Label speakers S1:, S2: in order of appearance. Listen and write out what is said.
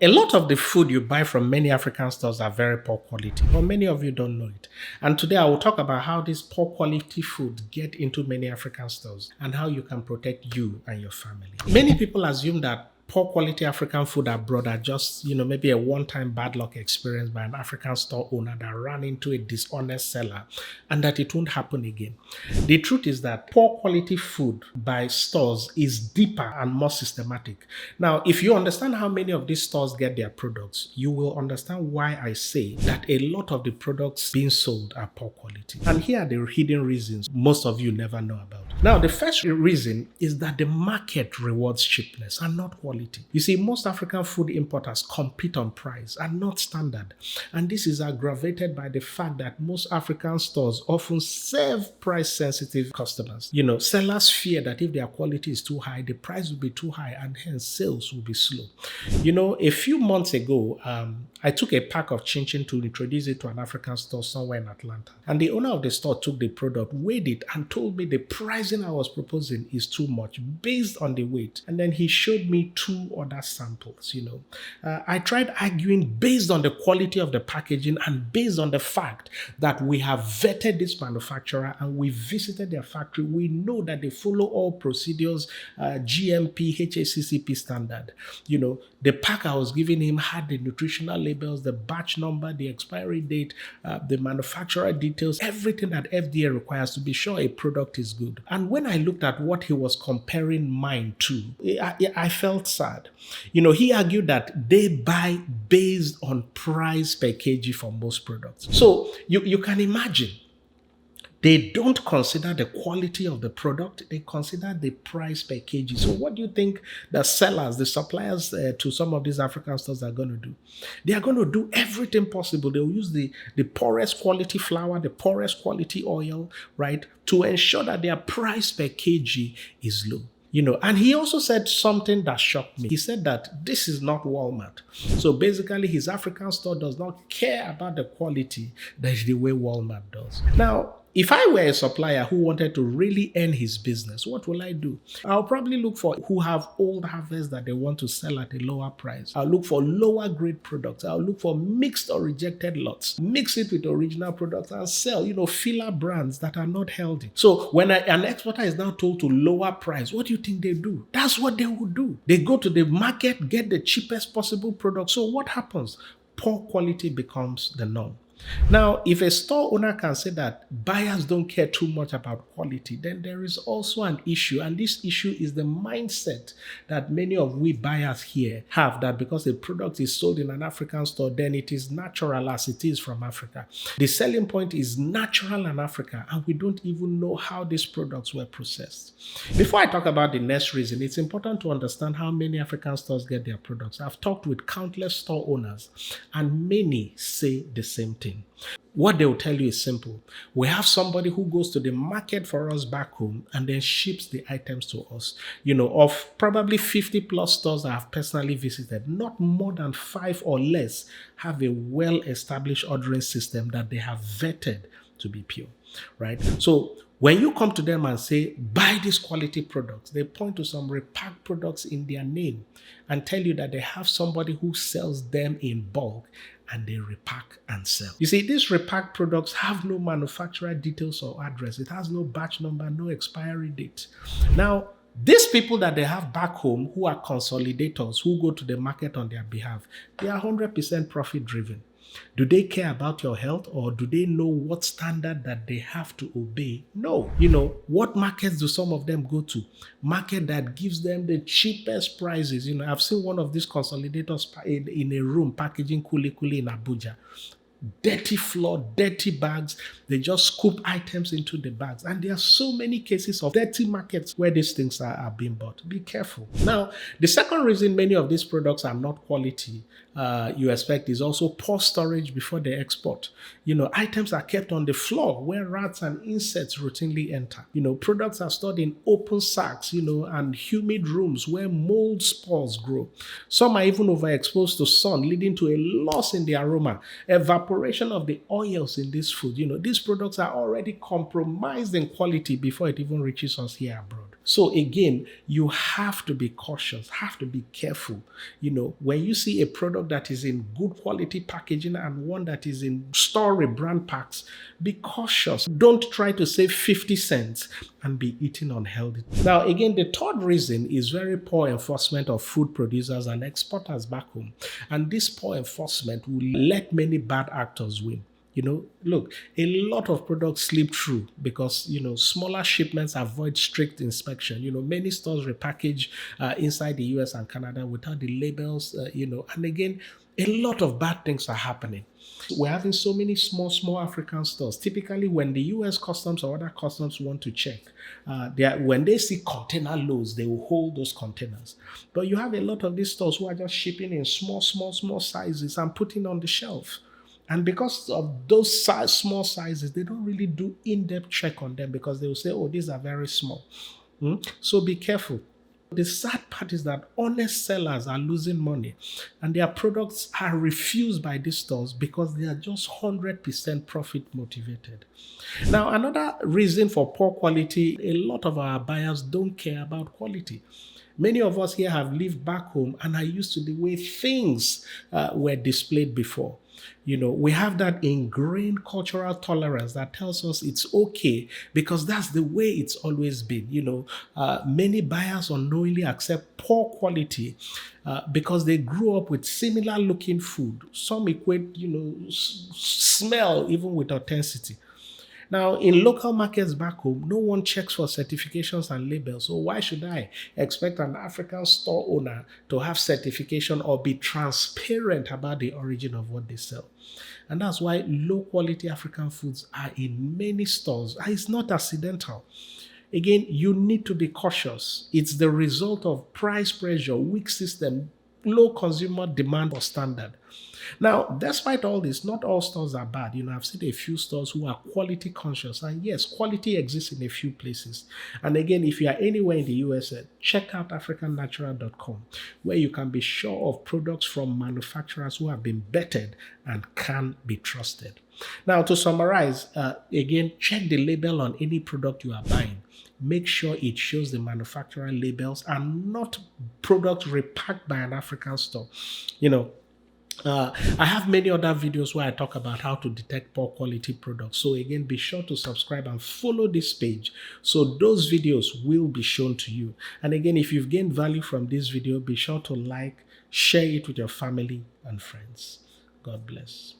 S1: A lot of the food you buy from many African stores are very poor quality, but many of you don't know it. And today I will talk about how this poor quality food get into many African stores and how you can protect you and your family. Many people assume that poor quality African food abroad are just, maybe a one-time bad luck experience by an African store owner that ran into a dishonest seller and that it won't happen again. The truth is that poor quality food by stores is deeper and more systematic. Now, if you understand how many of these stores get their products, you will understand why I say that a lot of the products being sold are poor quality. And here are the hidden reasons most of you never know about. Now, the first reason is that the market rewards cheapness and not quality. You see, most African food importers compete on price and not standard. And this is aggravated by the fact that most African stores often serve price-sensitive customers. Sellers fear that if their quality is too high, the price will be too high and hence sales will be slow. A few months ago, I took a pack of chin-chin to introduce it to an African store somewhere in Atlanta. And the owner of the store took the product, weighed it, and told me the pricing I was proposing is too much based on the weight. And then he showed me two other samples. I tried arguing based on the quality of the packaging and based on the fact that we have vetted this manufacturer and we visited their factory. We know that they follow all procedures, GMP, HACCP standard. The pack I was giving him had the nutritional labels, the batch number, the expiry date, the manufacturer details, everything that FDA requires to be sure a product is good. And when I looked at what he was comparing mine to, I felt sad. He argued that they buy based on price per kg for most products. So you can imagine, they don't consider the quality of the product, they consider the price per kg. So what do you think the sellers, the suppliers to some of these African stores are going to do? They are going to do everything possible. They'll use the poorest quality flour, the poorest quality oil, right, to ensure that their price per kg is low. And he also said something that shocked me. He said that this is not Walmart. So basically, his African store does not care about the quality that is the way Walmart does. Now, if I were a supplier who wanted to really earn his business, what will I do? I'll probably look for who have old harvests that they want to sell at a lower price. I'll look for lower grade products. I'll look for mixed or rejected lots. Mix it with original products and sell, filler brands that are not healthy. So when an exporter is now told to lower price, what do you think they do? That's what they will do. They go to the market, get the cheapest possible product. So what happens? Poor quality becomes the norm. Now, if a store owner can say that buyers don't care too much about quality, then there is also an issue. And this issue is the mindset that many of we buyers here have, that because a product is sold in an African store, then it is natural as it is from Africa. The selling point is natural in Africa, and we don't even know how these products were processed. Before I talk about the next reason, it's important to understand how many African stores get their products. I've talked with countless store owners, and many say the same thing. What they will tell you is simple. We have somebody who goes to the market for us back home and then ships the items to us. Of probably 50 plus stores I have personally visited, not more than 5 or less have a well-established ordering system that they have vetted to be pure, right? So when you come to them and say, buy these quality products, they point to some repacked products in their name and tell you that they have somebody who sells them in bulk and they repack and sell. You see, these repacked products have no manufacturer details or address. It has no batch number, no expiry date. Now, these people that they have back home who are consolidators, who go to the market on their behalf, they are 100% profit driven. Do they care about your health, or do they know what standard that they have to obey? No. What markets do some of them go to? Market that gives them the cheapest prices. I've seen one of these consolidators in a room packaging kuli in Abuja. Dirty floor, dirty bags. They just scoop items into the bags. And there are so many cases of dirty markets where these things are being bought. Be careful. Now, the second reason many of these products are not quality you expect is also poor storage before they export. Items are kept on the floor where rats and insects routinely enter. Products are stored in open sacks, and humid rooms where mold spores grow. Some are even overexposed to sun, leading to a loss in the aroma, evaporation of the oils in this food. These products are already compromised in quality before it even reaches us here abroad. So again, you have to be cautious, have to be careful. When you see a product that is in good quality packaging and one that is in store rebrand packs, be cautious. Don't try to save 50 cents and be eating unhealthy. Now, again, the third reason is very poor enforcement of food producers and exporters back home. And this poor enforcement will let many bad actors win. Look, a lot of products slip through because, smaller shipments avoid strict inspection. Many stores repackage inside the US and Canada without the labels, and again, a lot of bad things are happening. We're having so many small African stores. Typically, when the US customs or other customs want to check, when they see container loads, they will hold those containers. But you have a lot of these stores who are just shipping in small sizes and putting on the shelf. And because of those small sizes, they don't really do in-depth check on them because they will say, oh, these are very small. So be careful. The sad part is that honest sellers are losing money and their products are refused by these stores because they are just 100% profit motivated. Now, another reason for poor quality, a lot of our buyers don't care about quality. Many of us here have lived back home and are used to the way things were displayed before. We have that ingrained cultural tolerance that tells us it's okay because that's the way it's always been. Many buyers unknowingly accept poor quality because they grew up with similar looking food. Some equate, smell even with authenticity. Now, in local markets back home, no one checks for certifications and labels. So why should I expect an African store owner to have certification or be transparent about the origin of what they sell? And that's why low-quality African foods are in many stores. And it's not accidental. Again, you need to be cautious. It's the result of price pressure, weak system, low consumer demand for standard. Now, despite all this, not all stores are bad. I've seen a few stores who are quality conscious. And yes, quality exists in a few places. And again, if you are anywhere in the USA, check out AfricanNatural.com, where you can be sure of products from manufacturers who have been vetted and can be trusted. Now, to summarize, again, check the label on any product you are buying. Make sure it shows the manufacturer labels and not products repacked by an African store. I have many other videos where I talk about how to detect poor quality products. So again, be sure to subscribe and follow this page so those videos will be shown to you. And again, if you've gained value from this video, be sure to like, share it with your family and friends. God bless.